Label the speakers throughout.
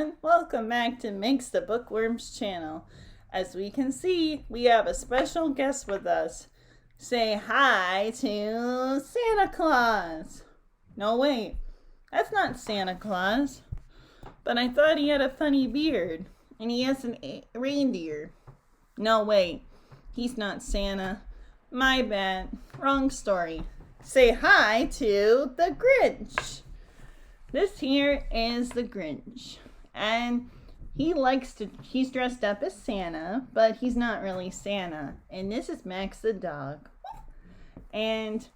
Speaker 1: everyone, welcome back to Makes the Bookworms channel. As we can see, we have a special guest with us. Say hi to Santa Claus. No wait, that's not Santa Claus. But I thought he had a funny beard, and he has a reindeer. No wait, he's not Santa. My bad, wrong story. Say hi to the Grinch. This here is the Grinch, and he's dressed up as Santa, but he's not really Santa. And this is Max the dog. And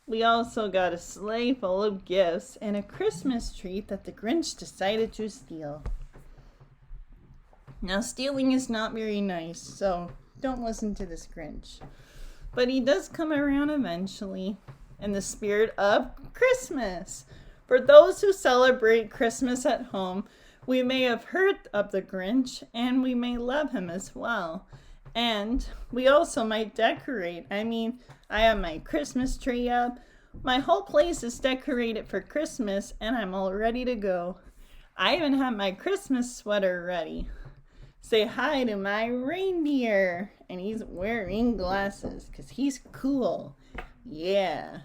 Speaker 1: we also got a sleigh full of gifts and a Christmas tree that the Grinch decided to steal. Now, stealing is not very nice, so don't listen to this Grinch. But he does come around eventually in the spirit of Christmas. For those who celebrate Christmas at home, we may have heard of the Grinch and we may love him as well. And we also might decorate. I have my Christmas tree up. My whole place is decorated for Christmas and I'm all ready to go. I even have my Christmas sweater ready. Say hi to my reindeer. And he's wearing glasses because he's cool. Yeah.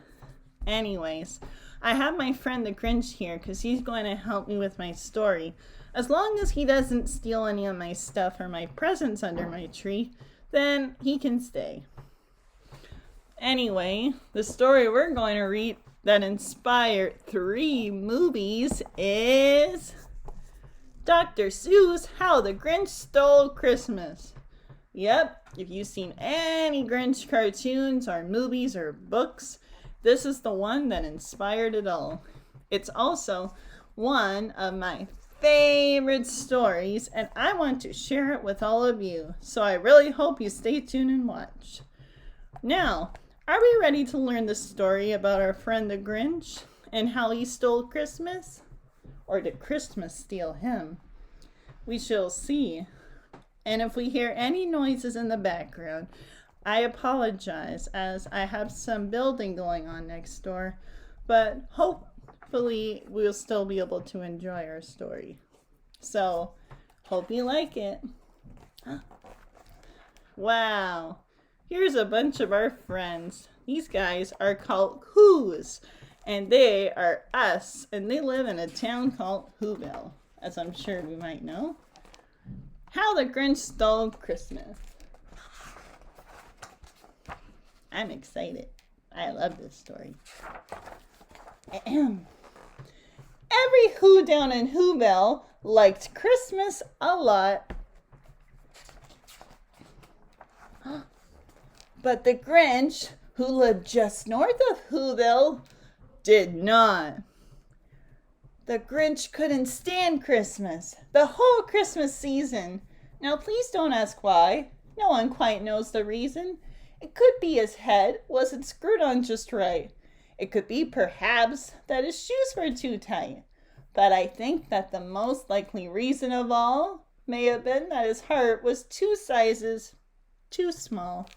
Speaker 1: Anyways, I have my friend the Grinch here because he's going to help me with my story. As long as he doesn't steal any of my stuff or my presents under my tree, then he can stay. Anyway, the story we're going to read that inspired 3 movies is Dr. Seuss' How the Grinch Stole Christmas. Yep, if you've seen any Grinch cartoons or movies or books, this is the one that inspired it all. It's also one of my favorite stories, and I want to share it with all of you. So I really hope you stay tuned and watch. Now, are we ready to learn the story about our friend the Grinch and how he stole Christmas? Or did Christmas steal him? We shall see. And if we hear any noises in the background, I apologize as I have some building going on next door, but hopefully we'll still be able to enjoy our story. So, hope you like it. Wow, here's a bunch of our friends. These guys are called Who's, and they are us, and they live in a town called Whoville, as I'm sure we might know. How the Grinch Stole Christmas. I'm excited. I love this story. Every Who down in Whoville liked Christmas a lot. But the Grinch, who lived just north of Whoville, did not. The Grinch couldn't stand Christmas, the whole Christmas season. Now please don't ask why. No one quite knows the reason. It could be his head wasn't screwed on just right. It could be perhaps that his shoes were too tight. But I think that the most likely reason of all may have been that his heart was 2 sizes too small.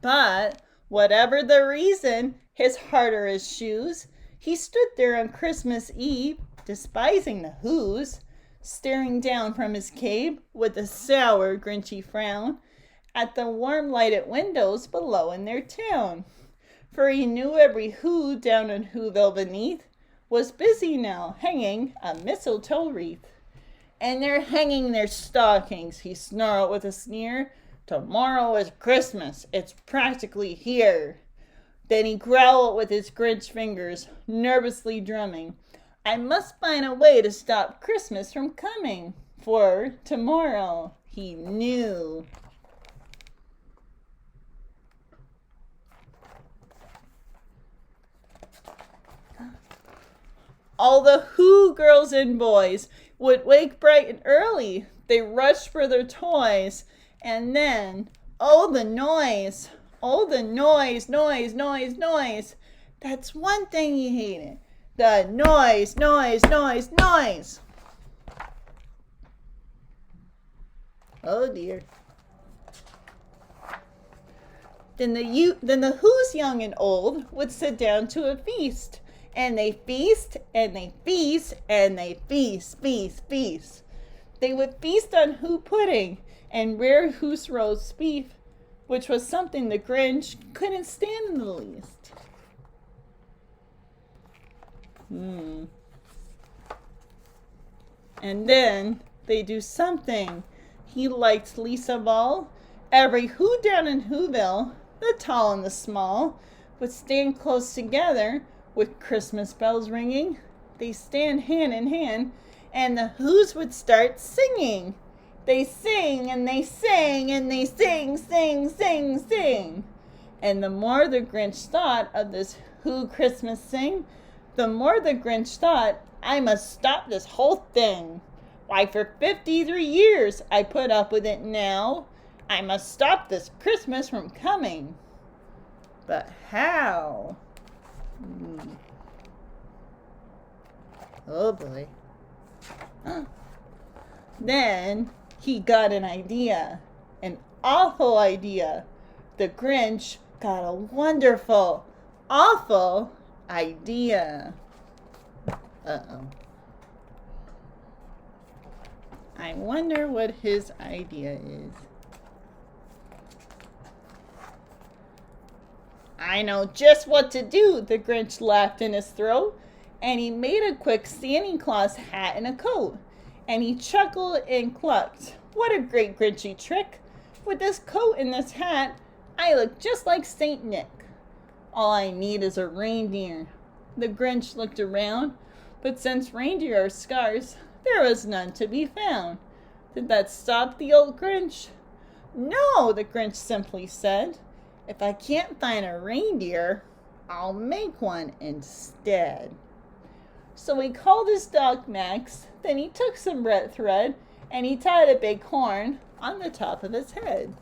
Speaker 1: But whatever the reason, his heart or his shoes, he stood there on Christmas Eve, despising the Who's, staring down from his cave with a sour, grinchy frown at the warm lighted windows below in their town. For he knew every Who down in Whoville beneath was busy now hanging a mistletoe wreath. And they're hanging their stockings, he snarled with a sneer. Tomorrow is Christmas, it's practically here. Then he growled with his Grinch fingers, nervously drumming. I must find a way to stop Christmas from coming, for tomorrow he knew. All the Who girls and boys would wake bright and early. They rushed for their toys. And then, oh the noise. Oh the noise, noise, noise, noise. That's one thing he hated. The noise, noise, noise, noise. Oh dear. Then the Who's young and old would sit down to a feast. And they feast, and they feast, and they feast. They would feast on Who pudding and rare Who's roast beef, which was something the Grinch couldn't stand in the least. And then they do something he liked least of all. Every Who down in Whoville, the tall and the small, would stand close together with Christmas bells ringing. They stand hand in hand, and the Who's would start singing. They sing and they sing and they sing. And the more the Grinch thought of this Who Christmas sing, the more the Grinch thought, I must stop this whole thing. Why, for 53 years I put up with it now. I must stop this Christmas from coming. But how? Oh boy. Then he got an idea. An awful idea. The Grinch got a wonderful, awful idea. Uh-oh. I wonder what his idea is. I know just what to do, the Grinch laughed in his throat, and he made a quick Santa Claus hat and a coat, and he chuckled and clucked. What a great Grinchy trick! With this coat and this hat, I look just like Saint Nick. All I need is a reindeer. The Grinch looked around, but since reindeer are scarce, there was none to be found. Did that stop the old Grinch? No, the Grinch simply said. If I can't find a reindeer, I'll make one instead. So he called his dog Max, then he took some red thread, and he tied a big horn on the top of his head.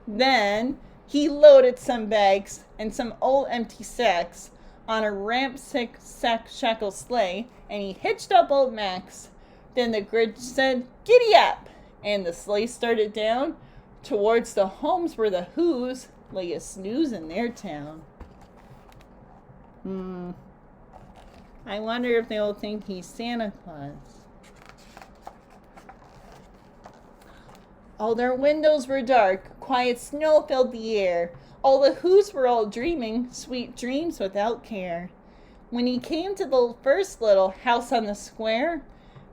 Speaker 1: Then he loaded some bags and some old empty sacks on a ramshackle sleigh, and he hitched up old Max. Then the Grinch said, "Giddy up!" And the sleigh started down towards the homes where the Who's lay a snooze in their town. I wonder if they'll think he's Santa Claus. All their windows were dark, quiet snow filled the air. All the Who's were all dreaming sweet dreams without care. When he came to the first little house on the square,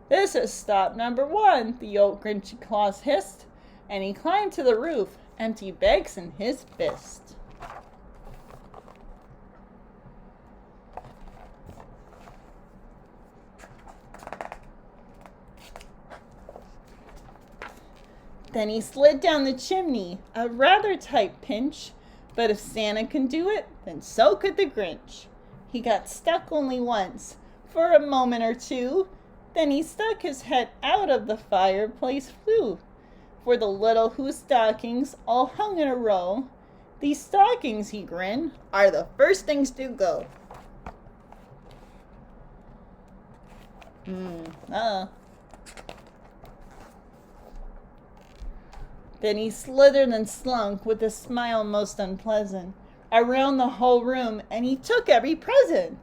Speaker 1: "This is stop number 1, the old Grinchy Claus hissed, and he climbed to the roof, empty bags in his fist. Then he slid down the chimney, a rather tight pinch, but if Santa can do it, then so could the Grinch. He got stuck only once, for a moment or two, then he stuck his head out of the fireplace flue. For the little Who stockings all hung in a row. These stockings, he grinned, are the first things to go. Then he slithered and slunk with a smile most unpleasant around the whole room, and he took every present.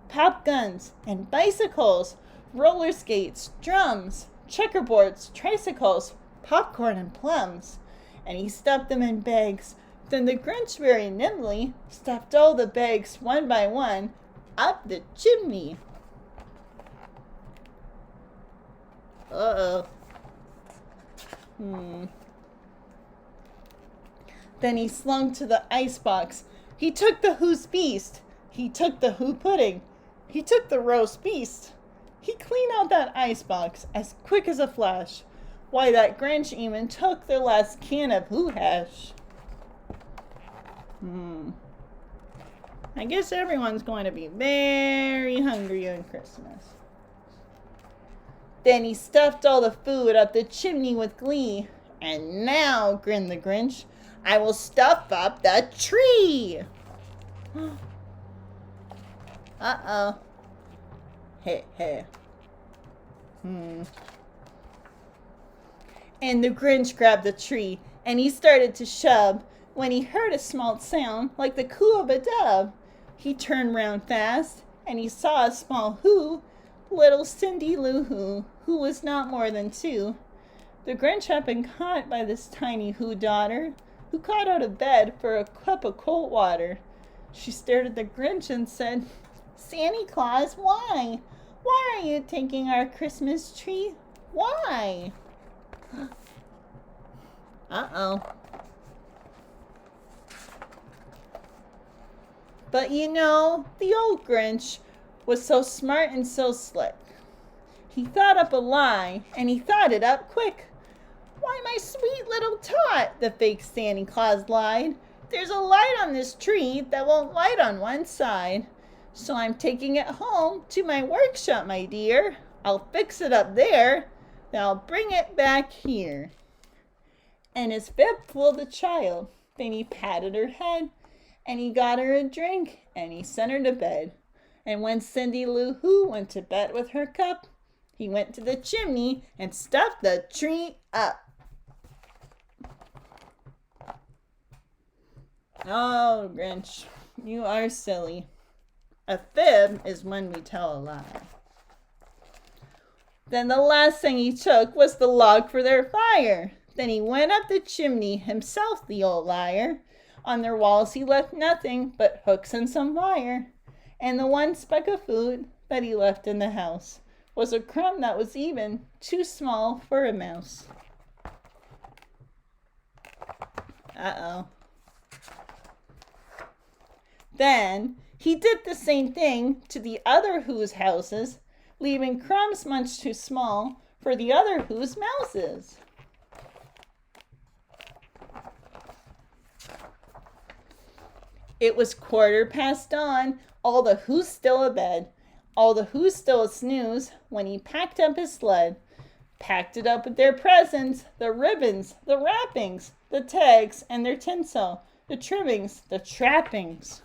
Speaker 1: Pop guns and bicycles, roller skates, drums, checkerboards, tricycles, popcorn and plums, and he stuffed them in bags. Then the Grinch very nimbly stuffed all the bags one by one up the chimney. Then he slunk to the icebox. He took the Who's beast. He took the Who pudding. He took the roast beast. He cleaned out that icebox as quick as a flash. Why, that Grinch even took the last can of Who hash. I guess everyone's going to be very hungry on Christmas. Then he stuffed all the food up the chimney with glee. And now, grinned the Grinch, I will stuff up the tree. Uh-oh. Hey. And the Grinch grabbed the tree, and he started to shove when he heard a small sound like the coo of a dove. He turned round fast, and he saw a small little Cindy Lou who was not more than 2. The Grinch had been caught by this tiny daughter, who got out of bed for a cup of cold water. She stared at the Grinch and said, "Santa Claus, why? Why are you taking our Christmas tree? Why?" Uh-oh. But the old Grinch was so smart and so slick. He thought up a lie, and he thought it up quick. "Why, my sweet little tot," the fake Santa Claus lied. "There's a light on this tree that won't light on one side. So I'm taking it home to my workshop, my dear. I'll fix it up there, then I'll bring it back here." And his fib fooled the child. Then he patted her head, and he got her a drink, and he sent her to bed. And when Cindy Lou Who went to bed with her cup, he went to the chimney and stuffed the tree up. Oh, Grinch, you are silly. A fib is when we tell a lie. Then the last thing he took was the log for their fire. Then he went up the chimney himself, the old liar. On their walls he left nothing but hooks and some wire. And the one speck of food that he left in the house was a crumb that was even too small for a mouse. Uh-oh. Then he did the same thing to the other Who's houses, leaving crumbs much too small for the other Who's mouses. It was 1/4 dawn, all the Who's still abed, all the Who's still a snooze, when he packed up his sled. Packed it up with their presents, the ribbons, the wrappings, the tags, and their tinsel, the trimmings, the trappings.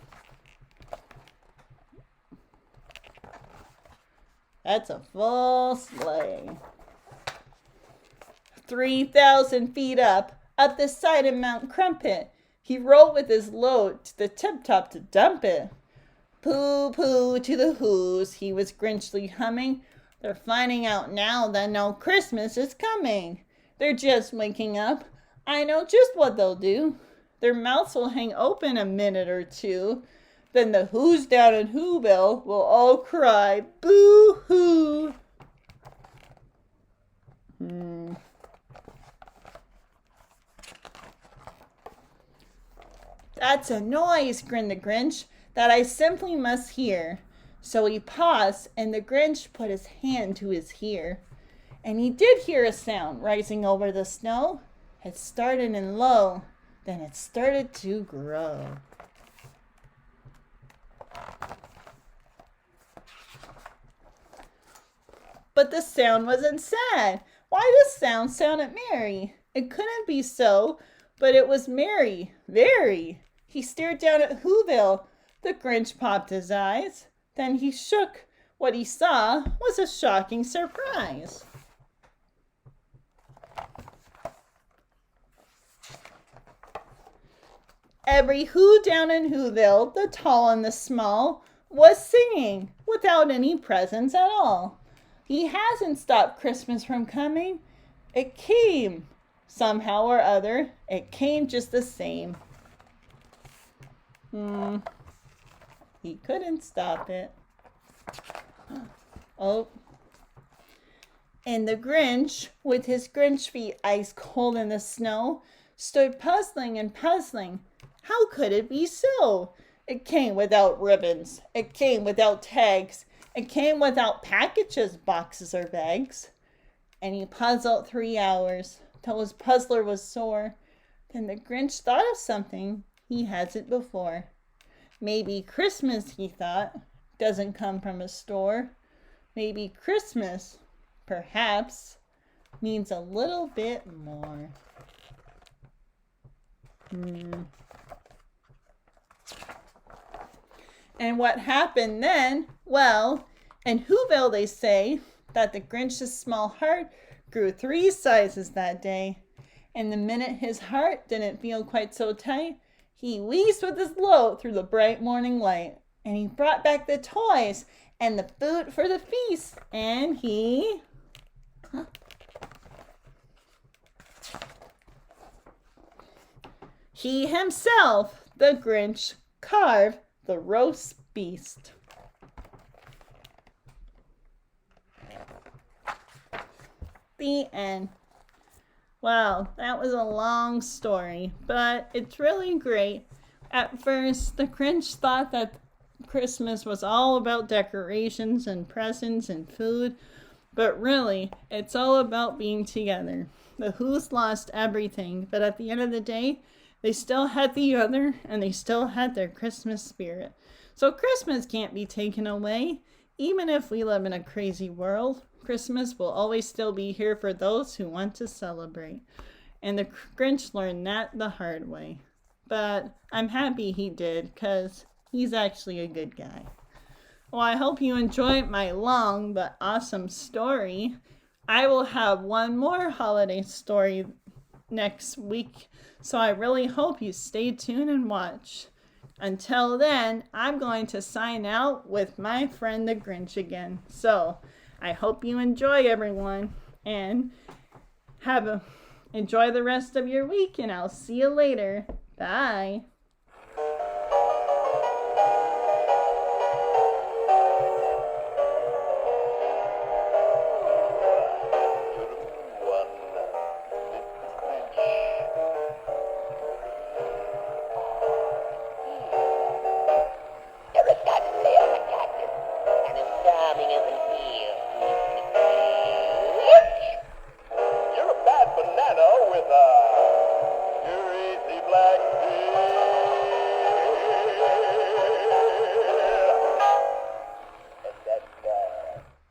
Speaker 1: That's a full sleigh. 3,000 feet up the side of Mount Crumpet, he rolled with his load to the tip-top to dump it. "Pooh-pooh to the Who's," he was Grinchly humming. "They're finding out now that no Christmas is coming. They're just waking up. I know just what they'll do. Their mouths will hang open a minute or two. Then the Who's down in Whoville will all cry, boo-hoo." "That's a noise," grinned the Grinch, "that I simply must hear." So he paused, and the Grinch put his hand to his ear. And he did hear a sound rising over the snow. It started in low, then it started to grow. But the sound wasn't sad. Why, the sound sounded merry. It couldn't be so, but it was merry, very. He stared down at Whoville. The Grinch popped his eyes. Then he shook. What he saw was a shocking surprise. Every Who down in Whoville, the tall and the small, was singing without any presents at all. He hasn't stopped Christmas from coming. It came. Somehow or other, it came just the same. He couldn't stop it. Oh. And the Grinch, with his Grinch feet ice cold in the snow, stood puzzling and puzzling. How could it be so? It came without ribbons. It came without tags. It came without packages, boxes, or bags. And he puzzled 3 hours till his puzzler was sore. Then the Grinch thought of something he hasn't before. Maybe Christmas, he thought, doesn't come from a store. Maybe Christmas, perhaps, means a little bit more. And what happened then? Well, in Whoville they say that the Grinch's small heart grew 3 sizes that day. And the minute his heart didn't feel quite so tight, he wheezed with his load through the bright morning light. And he brought back the toys and the food for the feast. And he himself, the Grinch, carved the roast beast. The end. Wow, that was a long story, but it's really great. At first, the Grinch thought that Christmas was all about decorations and presents and food, but really, it's all about being together. The Who's lost everything, but at the end of the day, they still had the other, and they still had their Christmas spirit. So Christmas can't be taken away. Even if we live in a crazy world, Christmas will always still be here for those who want to celebrate. And the Grinch learned that the hard way. But I'm happy he did, because he's actually a good guy. Well, I hope you enjoyed my long but awesome story. I will have one more holiday story next week, so I really hope you stay tuned and watch. Until then, I'm going to sign out with my friend the Grinch again. So, I hope you enjoy, everyone, and enjoy the rest of your week, and I'll see you later. Bye.